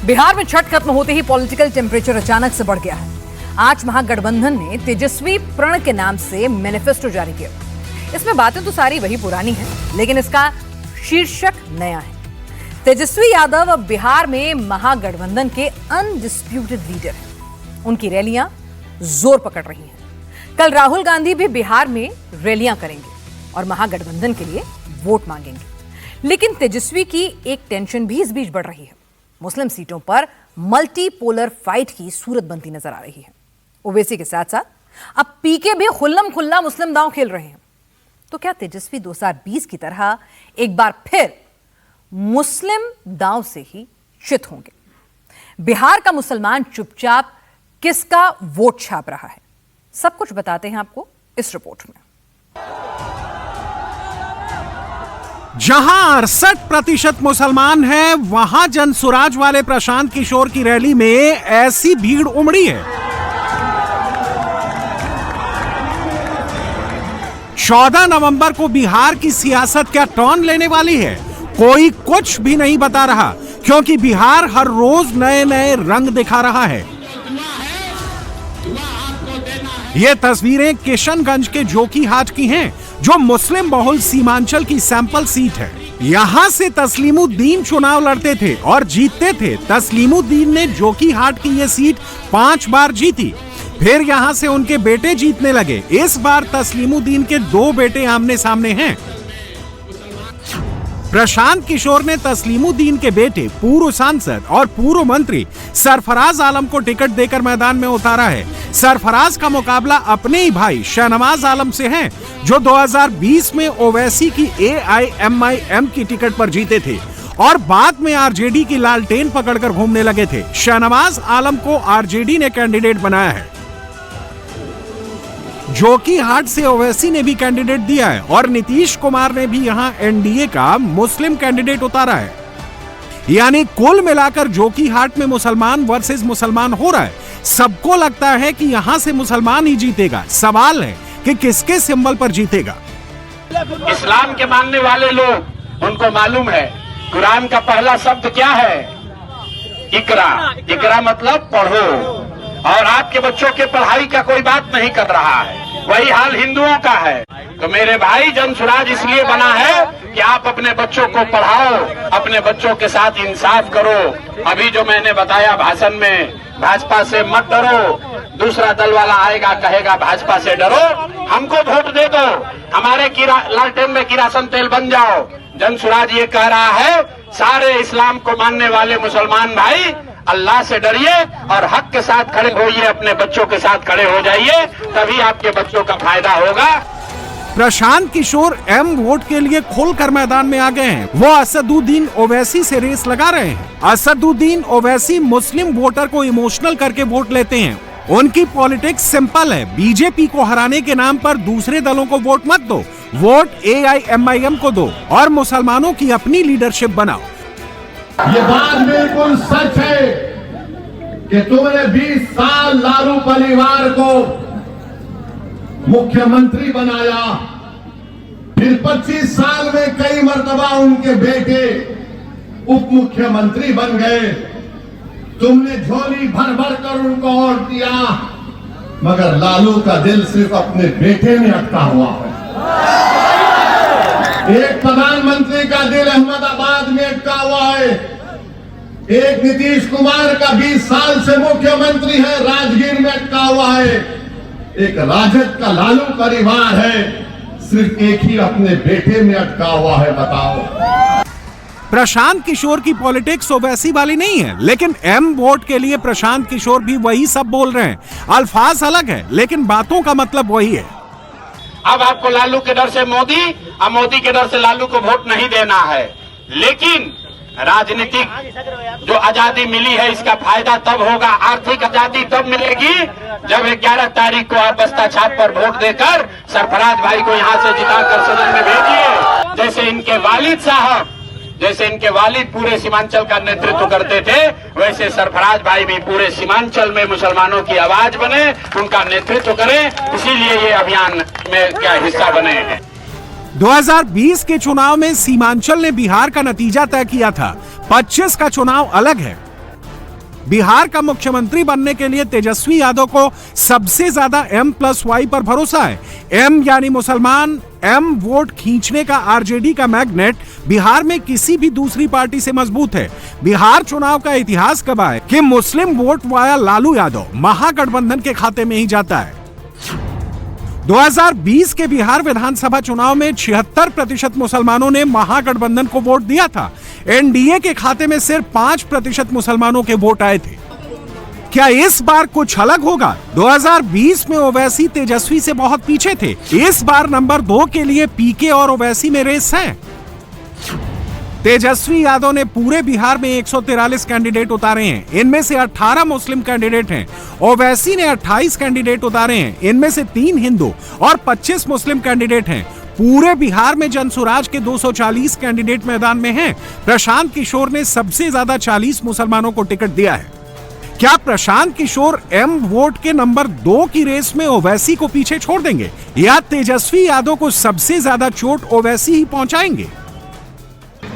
बिहार में छठ खत्म होते ही पॉलिटिकल टेम्परेचर अचानक से बढ़ गया है। आज महागठबंधन ने तेजस्वी प्रण के नाम से मैनिफेस्टो जारी किया। इसमें बातें तो सारी वही पुरानी हैं, लेकिन इसका शीर्षक नया है। तेजस्वी यादव अब बिहार में महागठबंधन के अनडिस्प्यूटेड लीडर हैं। उनकी रैलियां जोर पकड़ रही हैं। कल राहुल गांधी भी बिहार में रैलियां करेंगे और महागठबंधन के लिए वोट मांगेंगे। लेकिन तेजस्वी की एक टेंशन भी इस बीच बढ़ रही है। मुस्लिम सीटों पर मल्टीपोलर फाइट की सूरत बनती नजर आ रही है। ओवैसी के साथ साथ अब पीके भी खुल्लम खुल्ला मुस्लिम दांव खेल रहे हैं। तो क्या तेजस्वी 2020 की तरह एक बार फिर मुस्लिम दांव से ही चित होंगे? बिहार का मुसलमान चुपचाप किसका वोट छाप रहा है, सब कुछ बताते हैं आपको इस रिपोर्ट में। जहां 68% मुसलमान हैं, वहां जनसुराज वाले प्रशांत किशोर की रैली में ऐसी भीड़ उमड़ी है। 14 नवंबर को बिहार की सियासत क्या टर्न लेने वाली है, कोई कुछ भी नहीं बता रहा, क्योंकि बिहार हर रोज नए नए रंग दिखा रहा है। ये तस्वीरें किशनगंज के जोकीहाट की हैं, जो मुस्लिम बहुल सीमांचल की सैंपल सीट है। यहां से तस्लीमुद्दीन चुनाव लड़ते थे और जीतते थे। तस्लीमुद्दीन ने जोकीहाट की ये सीट 5 बार जीती। फिर यहां से उनके बेटे जीतने लगे। इस बार तस्लीमुद्दीन के 2 बेटे आमने सामने हैं। प्रशांत किशोर ने तस्लीमुद्दीन के बेटे पूर्व सांसद और पूर्व मंत्री सरफराज आलम को टिकट देकर मैदान में उतारा है। सरफराज का मुकाबला अपने ही भाई शहनवाज आलम से है, जो 2020 में ओवैसी की AIMIM की टिकट पर जीते थे और बाद में आरजेडी की लालटेन पकड़कर घूमने लगे थे। शहनवाज आलम को आरजेडी ने कैंडिडेट बनाया है। जोकीहाट से ओवैसी ने भी कैंडिडेट दिया है और नीतीश कुमार ने भी यहां एनडीए का मुस्लिम कैंडिडेट उतारा है। यानी कुल मिलाकर जोकीहाट में मुसलमान वर्सेस मुसलमान हो रहा है। सबको लगता है कि यहां से मुसलमान ही जीतेगा। सवाल है कि किसके सिंबल पर जीतेगा। इस्लाम के मानने वाले लोग, उनको मालूम है कुरान का पहला शब्द क्या है, इकरा। इकरा मतलब पढ़ो, और आपके बच्चों के पढ़ाई का कोई बात नहीं कर रहा है। वही हाल हिंदुओं का है। तो मेरे भाई जनसुराज इसलिए बना है कि आप अपने बच्चों को पढ़ाओ, अपने बच्चों के साथ इंसाफ करो। अभी जो मैंने बताया भाषण में, भाजपा से मत डरो, दूसरा दल वाला आएगा कहेगा भाजपा से डरो, हमको वोट दे दो, हमारे लालटेन में किरासन तेल बन जाओ। जनसुराज ये कह रहा है सारे इस्लाम को मानने वाले मुसलमान भाई, अल्लाह से डरिए और हक के साथ खड़े होइए, अपने बच्चों के साथ खड़े हो जाइए, तभी आपके बच्चों का फायदा होगा। प्रशांत किशोर एम वोट के लिए खुलकर मैदान में आ गए हैं। वो असदुद्दीन ओवैसी से रेस लगा रहे हैं। असदुद्दीन ओवैसी मुस्लिम वोटर को इमोशनल करके वोट लेते हैं। उनकी पॉलिटिक्स सिंपल है, बीजेपी को हराने के नाम पर दूसरे दलों को वोट मत दो, वोट AIMIM को दो और मुसलमानों की अपनी लीडरशिप बनाओ। ये बात बिल्कुल सच है कि तुमने 20 साल लालू परिवार को मुख्यमंत्री बनाया, फिर 25 साल में कई मर्तबा उनके बेटे उप मुख्यमंत्री बन गए। तुमने झोली भर भर कर उनको वोट दिया, मगर लालू का दिल सिर्फ अपने बेटे में अटका हुआ है। एक प्रधानमंत्री का दिल अहमदाबाद में अटका हुआ है, एक नीतीश कुमार का 20 साल से मुख्यमंत्री है, राजगीर में अटका हुआ है, एक राजद का लालू परिवार है, सिर्फ एक ही अपने बेटे में अटका हुआ है। बताओ। प्रशांत किशोर की पॉलिटिक्स ओवैसी वाली नहीं है, लेकिन एम वोट के लिए प्रशांत किशोर भी वही सब बोल रहे हैं। अल्फाज अलग है, लेकिन बातों का मतलब वही है। अब आपको लालू के डर से मोदी और मोदी के डर से लालू को वोट नहीं देना है, लेकिन राजनीतिक जो आजादी मिली है इसका फायदा तब होगा, आर्थिक आजादी तब मिलेगी जब 11 तारीख को आप बस्ता छाप पर वोट देकर सरफराज भाई को यहां से जिताकर सदन में भेजिए। जैसे इनके वालिद पूरे सीमांचल का नेतृत्व करते थे, वैसे सरफराज भाई भी पूरे सीमांचल में मुसलमानों की आवाज बने, उनका नेतृत्व करें, इसीलिए ये अभियान में क्या हिस्सा बने हैं। 2020 के चुनाव में सीमांचल ने बिहार का नतीजा तय किया था। 25 का चुनाव अलग है। बिहार का मुख्यमंत्री बनने के लिए तेजस्वी यादव को सबसे ज्यादा M+Y पर भरोसा है। M यानी मुसलमान, M वोट खींचने का आरजेडी का मैग्नेट बिहार में किसी भी दूसरी पार्टी से मजबूत है। बिहार चुनाव का इतिहास गवाह है कि मुस्लिम वोट वाया लालू यादव महागठबंधन के खाते में ही जाता है। 2020 के बिहार विधानसभा चुनाव में 76% मुसलमानों ने महागठबंधन को वोट दिया था। एनडीए के खाते में सिर्फ 5% मुसलमानों के वोट आए थे। क्या इस बार कुछ अलग होगा? 2020 में ओवैसी तेजस्वी से बहुत पीछे थे। इस बार नंबर 2 के लिए पीके और ओवैसी में रेस है। तेजस्वी यादव ने पूरे बिहार में 143 कैंडिडेट उतारे हैं। इनमें से 18 मुस्लिम कैंडिडेट हैं। ओवैसी ने 28 कैंडिडेट उतारे हैं। इनमें से 3 हिंदू और 25 मुस्लिम कैंडिडेट हैं। पूरे बिहार में जनसुराज के 240 कैंडिडेट मैदान में हैं। प्रशांत किशोर ने सबसे ज्यादा 40 मुसलमानों को टिकट दिया है। क्या प्रशांत किशोर M वोट के नंबर 2 की रेस में ओवैसी को पीछे छोड़ देंगे या तेजस्वी यादव को सबसे ज्यादा चोट ओवैसी ही पहुंचाएंगे?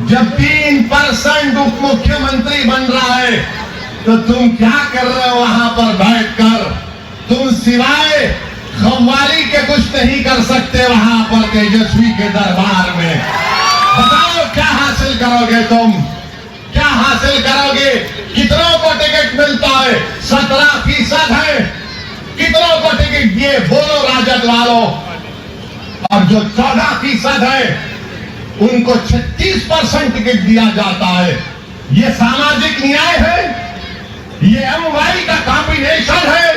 जब 3% उप मुख्यमंत्री बन रहा है तो तुम क्या कर रहे हो वहां पर बैठकर? तुम सिवाय खम्वाली के कुछ नहीं कर सकते वहां पर तेजस्वी के दरबार में। बताओ क्या हासिल करोगे तुम? क्या हासिल करोगे? कितनों को टिकट मिलता है? 17% है। कितनों को टिकट दिए बोलो राजद वालों? और जो 14% है उनको 36% टिकट दिया जाता है। ये सामाजिक न्याय है? ये M-Y का कॉम्बिनेशन है?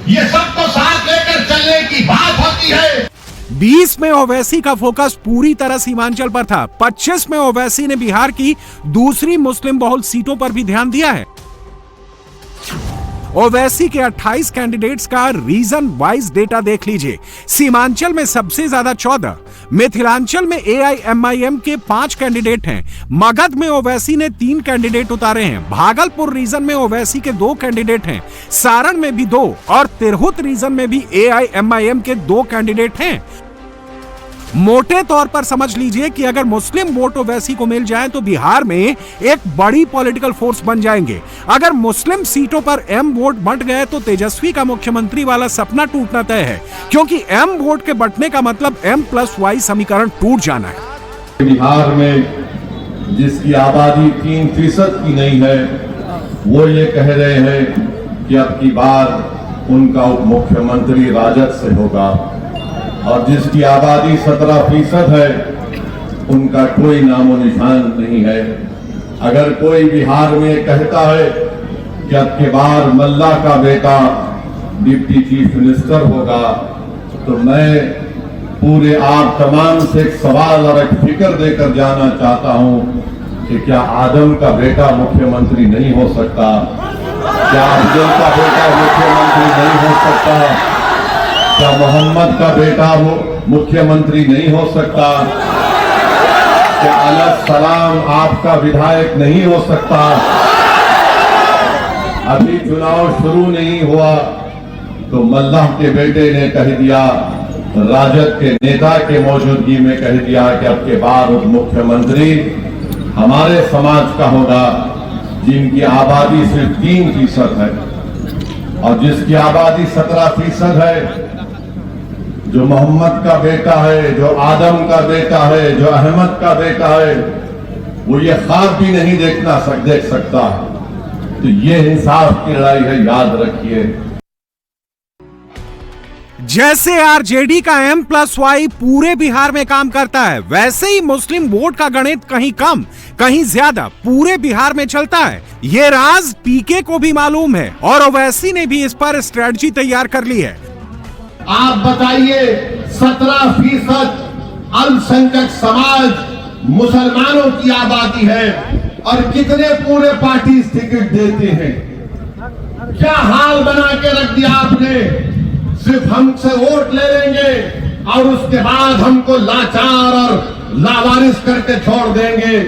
ये सबको साथ लेकर चलने की बात होती है। 20 में ओवैसी का फोकस पूरी तरह सीमांचल पर था। 25 में ओवैसी ने बिहार की दूसरी मुस्लिम बहुल सीटों पर भी ध्यान दिया है। ओवैसी के 28 कैंडिडेट्स का रीजन वाइज डेटा देख लीजिए। सीमांचल में सबसे ज्यादा 14, मिथिलांचल में AIMIM के 5 कैंडिडेट हैं। मगध में ओवैसी ने 3 कैंडिडेट उतारे हैं। भागलपुर रीजन में ओवैसी के 2 कैंडिडेट हैं। सारण में भी 2 और तिरहुत रीजन में भी AIMIM के 2 कैंडिडेट हैं। मोटे तौर पर समझ लीजिए कि अगर मुस्लिम वोट ओवैसी को मिल जाए तो बिहार में एक बड़ी पॉलिटिकल फोर्स बन जाएंगे। अगर मुस्लिम सीटों पर M वोट बंट गए तो तेजस्वी का मुख्यमंत्री वाला सपना टूटना तय है, क्योंकि M वोट के बंटने का मतलब M+Y समीकरण टूट जाना है। बिहार में जिसकी आबादी 3% की नहीं है, वो ये कह रहे हैं कि अब की बार उनका उप मुख्यमंत्री राजद से होगा, और जिसकी आबादी 17% है उनका कोई नामो निशान नहीं है। अगर कोई बिहार में कहता है कि अब के बार मल्ला का बेटा डिप्टी चीफ मिनिस्टर होगा, तो मैं पूरे आप तमाम से एक सवाल और एक फिक्र देकर जाना चाहता हूं कि क्या आदम का बेटा मुख्यमंत्री नहीं हो सकता? क्या अफजल का बेटा मुख्यमंत्री नहीं हो सकता? क्या मोहम्मद का बेटा मुख्यमंत्री नहीं हो सकता? क्या अलग सलाम आपका विधायक नहीं हो सकता? अभी चुनाव शुरू नहीं हुआ तो मल्लाह के बेटे ने कह दिया, राजद के नेता के मौजूदगी में कह दिया कि अब के बाद उप मुख्यमंत्री हमारे समाज का होगा, जिनकी आबादी सिर्फ 3% है और जिसकी आबादी 17% है। जो मोहम्मद का बेटा है, जो आदम का बेटा है, जो अहमद का बेटा है, वो ये ख्वाब भी नहीं देख सकता। तो ये इंसाफ की लड़ाई है, याद रखिए। जैसे आरजेडी का M+Y पूरे बिहार में काम करता है, वैसे ही मुस्लिम वोट का गणित कहीं कम कहीं ज्यादा पूरे बिहार में चलता है। ये राज पीके को भी मालूम है और ओवैसी ने भी इस पर स्ट्रेटजी तैयार कर ली है। आप बताइए, 17% अल्पसंख्यक समाज मुसलमानों की आबादी है और कितने पूरे पार्टी टिकट देते हैं? क्या हाल बना के रख दिया आपने? सिर्फ हमसे वोट ले लेंगे और उसके बाद हमको लाचार और लावारिस करके छोड़ देंगे।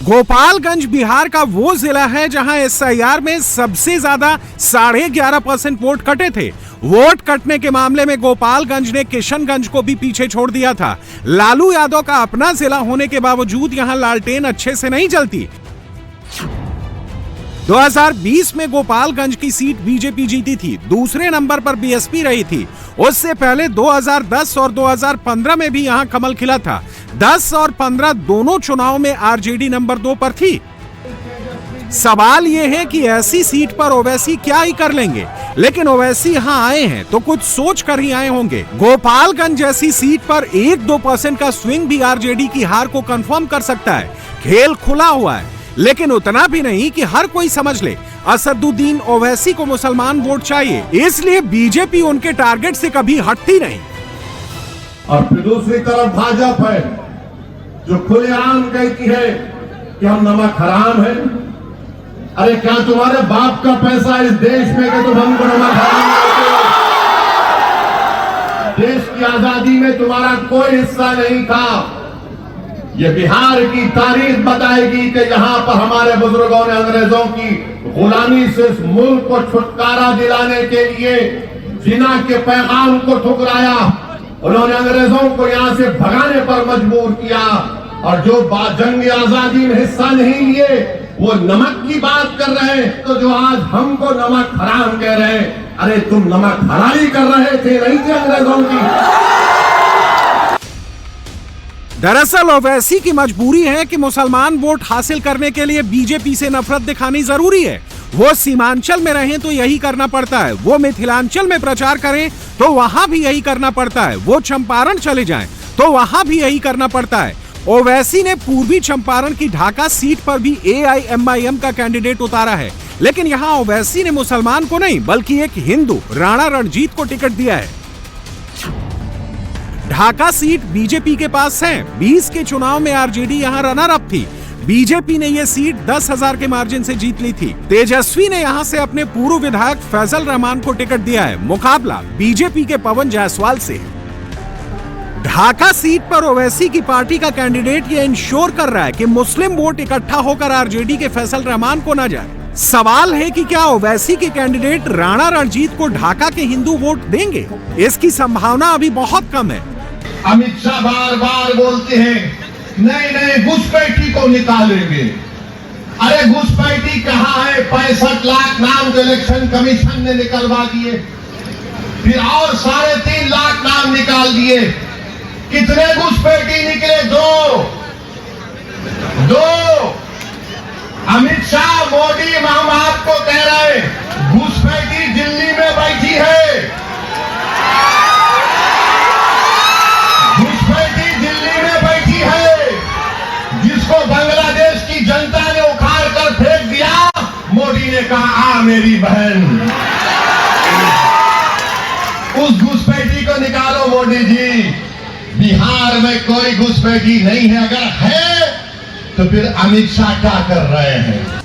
गोपालगंज बिहार का वो जिला है जहां SIR में सबसे ज्यादा 11.5% वोट कटे थे। वोट कटने के मामले में गोपालगंज ने किशनगंज को भी पीछे छोड़ दिया था। लालू यादव का अपना जिला होने के बावजूद यहां लालटेन अच्छे से नहीं जलती। 2020 में गोपालगंज की सीट बीजेपी जीती थी, दूसरे नंबर पर बीएसपी रही थी। उससे पहले 2010 और 2015 में भी यहां कमल खिला था। 10 और 15 दोनों चुनाव में आरजेडी नंबर 2 पर थी। सवाल यह है कि ऐसी सीट पर ओवैसी क्या ही कर लेंगे, लेकिन ओवैसी यहां आए हैं तो कुछ सोच कर ही आए होंगे। गोपालगंज जैसी सीट पर 1-2% का स्विंग भी आरजेडी की हार को कंफर्म कर सकता है। खेल खुला हुआ है, लेकिन उतना भी नहीं कि हर कोई समझ ले असदुद्दीन ओवैसी को मुसलमान वोट चाहिए, इसलिए बीजेपी उनके टारगेट से कभी हटती नहीं। और फिर दूसरी तरफ भाजपा है जो खुलेआम कहती है कि हम नमक हराम है। अरे क्या तुम्हारे बाप का पैसा इस देश में कि तुम हमको नमक हराम कहते हो? देश की आजादी में तुम्हारा कोई हिस्सा नहीं था। ये बिहार की तारीख बताएगी कि यहाँ पर हमारे बुजुर्गों ने अंग्रेजों की गुलामी से इस मुल्क को छुटकारा दिलाने के लिए जिना के पैगाम को ठुकराया। उन्होंने अंग्रेजों को यहाँ से भगाने पर मजबूर किया, और जो जंग आजादी में हिस्सा नहीं लिए वो नमक की बात कर रहे हैं। तो जो आज हमको नमक हराम कह रहे हैं, अरे तुम नमक हरामी कर रहे थे, नहीं थे अंग्रेजों की। दरअसल ओवैसी की मजबूरी है कि मुसलमान वोट हासिल करने के लिए बीजेपी से नफरत दिखानी जरूरी है। वो सीमांचल में रहें तो यही करना पड़ता है, वो मिथिलांचल में प्रचार करें तो वहां भी यही करना पड़ता है, वो चंपारण चले जाएं तो वहां भी यही करना पड़ता है। ओवैसी ने पूर्वी चंपारण की ढाका सीट पर भी AIMIM का कैंडिडेट उतारा है, लेकिन यहाँ ओवैसी ने मुसलमान को नहीं बल्कि एक हिंदू राणा रणजीत को टिकट दिया है। ढाका सीट बीजेपी के पास है। 20 के चुनाव में आरजेडी यहां रनर अप थी। बीजेपी ने यह सीट 10,000 के मार्जिन से जीत ली थी। तेजस्वी ने यहां से अपने पूर्व विधायक फैजल रहमान को टिकट दिया है। मुकाबला बीजेपी के पवन जायसवाल से है। ढाका सीट पर ओवैसी की पार्टी का कैंडिडेट ये इंश्योर कर रहा है कि मुस्लिम वोट इकट्ठा होकर आरजेडी के फैसल रहमान को न जाए। सवाल है कि क्या ओवैसी के कैंडिडेट राणा रणजीत को ढाका के हिंदू वोट देंगे? इसकी संभावना अभी बहुत कम है। अमित शाह बार बार बोलते हैं नए घुसपैठी को निकालेंगे। अरे घुसपैठी कहाँ है? 65 लाख नाम तो इलेक्शन कमीशन ने निकलवा दिए, फिर और 3.5 लाख नाम निकाल दिए। कितने घुसपैठी निकले? 2। अमित शाह, मोदी, हम आपको कह रहे हैं घुसपैठी दिल्ली में बैठी है, घुसपैठी दिल्ली में बैठी है, जिसको बांग्लादेश की जनता ने उखाड़ कर फेंक दिया। मोदी ने कहा आ मेरी बहन, उस घुसपैठी को निकालो मोदी जी। बिहार में कोई घुसपैठी नहीं है, अगर है तो फिर अमित शाह क्या कर रहे हैं?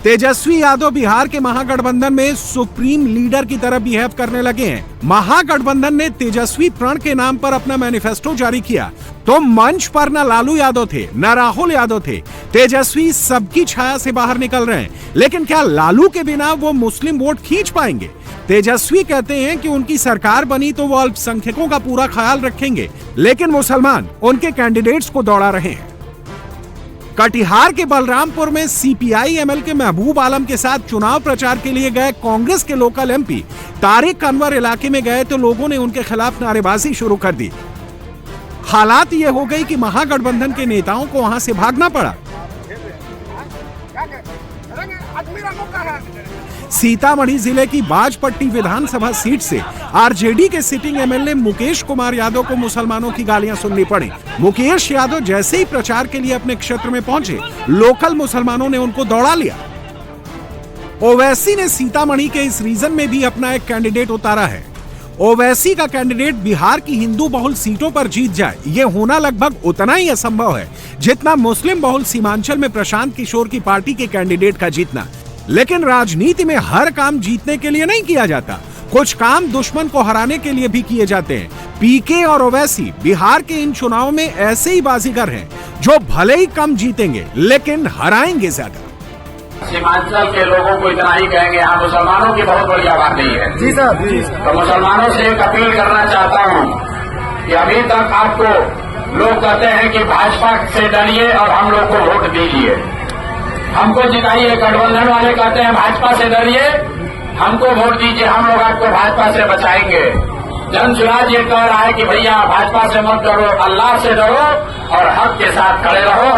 तेजस्वी यादव बिहार के महागठबंधन में सुप्रीम लीडर की तरह बिहेव करने लगे हैं। महागठबंधन ने तेजस्वी प्रण के नाम पर अपना मैनिफेस्टो जारी किया तो मंच पर न लालू यादव थे न राहुल यादव थे। तेजस्वी सबकी छाया से बाहर निकल रहे हैं, लेकिन क्या लालू के बिना वो मुस्लिम वोट खींच पाएंगे? तेजस्वी कहते हैं कि उनकी सरकार बनी तो वो अल्पसंख्यकों का पूरा ख्याल रखेंगे, लेकिन मुसलमान उनके कैंडिडेट्स को दौड़ा रहे हैं। कटिहार के बलरामपुर में CPI ML के महबूब आलम के साथ चुनाव प्रचार के लिए गए कांग्रेस के लोकल MP तारिक अनवर इलाके में गए तो लोगों ने उनके खिलाफ नारेबाजी शुरू कर दी। हालात ये हो गई कि महागठबंधन के नेताओं को वहां से भागना पड़ा। सीतामढ़ी जिले की बाजपट्टी विधानसभा सीट से आरजेडी के सिटिंग MLA मुकेश कुमार यादव को मुसलमानों की गालियां सुननी पड़ी। मुकेश यादव जैसे ही प्रचार के लिए अपने क्षेत्र में पहुंचे, लोकल मुसलमानों ने उनको दौड़ा लिया। ओवैसी ने सीतामढ़ी के इस रीजन में भी अपना एक कैंडिडेट उतारा है। ओवैसी का कैंडिडेट बिहार की हिंदू बहुल सीटों पर जीत जाए, ये होना लगभग उतना ही असंभव है जितना मुस्लिम बहुल सीमांचल में प्रशांत किशोर की पार्टी के कैंडिडेट का जीतना। लेकिन राजनीति में हर काम जीतने के लिए नहीं किया जाता, कुछ काम दुश्मन को हराने के लिए भी किए जाते हैं। पीके और ओवैसी बिहार के इन चुनाव में ऐसे ही बाजीगर हैं जो भले ही कम जीतेंगे लेकिन हराएंगे ज्यादा। सीमांचल के लोगों को इतना ही कहेंगे, यहाँ मुसलमानों की बहुत बड़ी आबादी है। जी साहब, तो मुसलमानों से एक अपील करना चाहता हूँ कि अभी तक आपको लोग कहते हैं कि भाजपा से डरिए और हम लोग को वोट दीजिए। हमको जिताइए। गठबंधन वाले कहते हैं भाजपा से डरिए, हमको वोट दीजिए, हम लोग आपको भाजपा से बचाएंगे। जन सुराज ये कह रहा है कि भैया भाजपा से मत डरो, अल्लाह से डरो और हक के साथ खड़े रहो।